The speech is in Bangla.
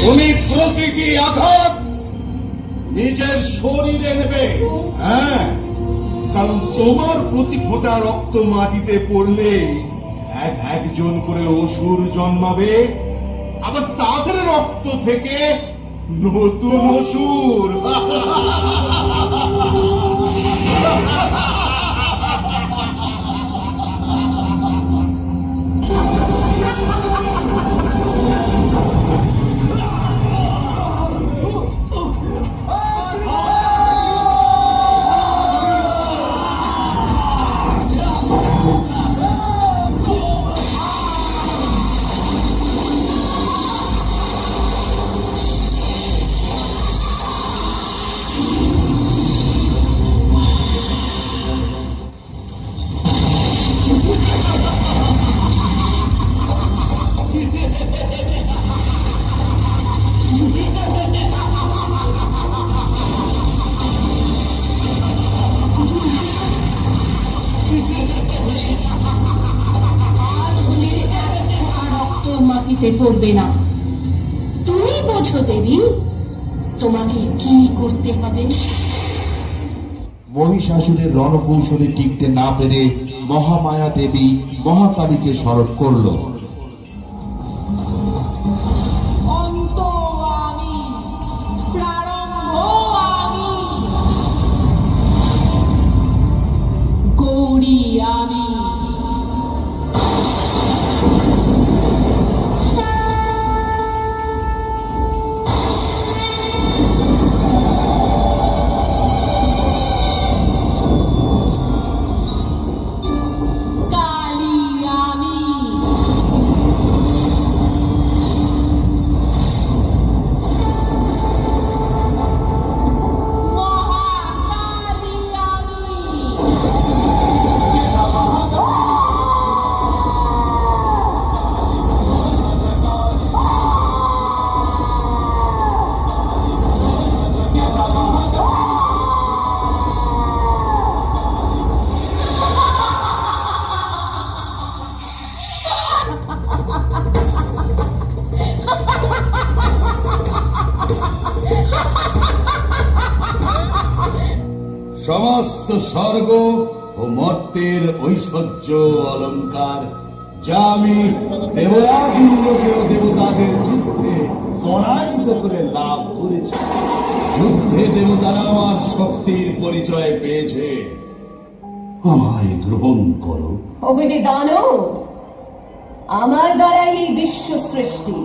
তুমি প্রতিটি আঘাত নিজের শরীরে নেবে। হ্যাঁ, কারণ তোমার প্রতি ফোঁটা রক্ত মাটিতে পড়লে একজন করে অসুর জন্মাবে, আবার তাদের রক্ত থেকে নতুন অসুর। মাটিতে পড়বে না। তুমি বোঝো দেবী, তোমাকে কি করতে হবে। মহিষাসুরের রণকৌশলে টিকতে না পেরে মহামায়া দেবী মহাকালীকে স্মরণ করল। গৌরী আমি, সমস্ত স্বর্গ ও মর্তের ঐশ্বর্য অলঙ্কার যা আমি দেবরাজ ইন্দ্রকে ও দেবতাদের যুদ্ধে পরাজিত করে লাভ করেছি। যুদ্ধে দেবতারা আমার শক্তির পরিচয় পেয়েছে। আমায় গ্রহণ করো। ওহে দানব, আমার দ্বারাই এই বিশ্ব সৃষ্টি।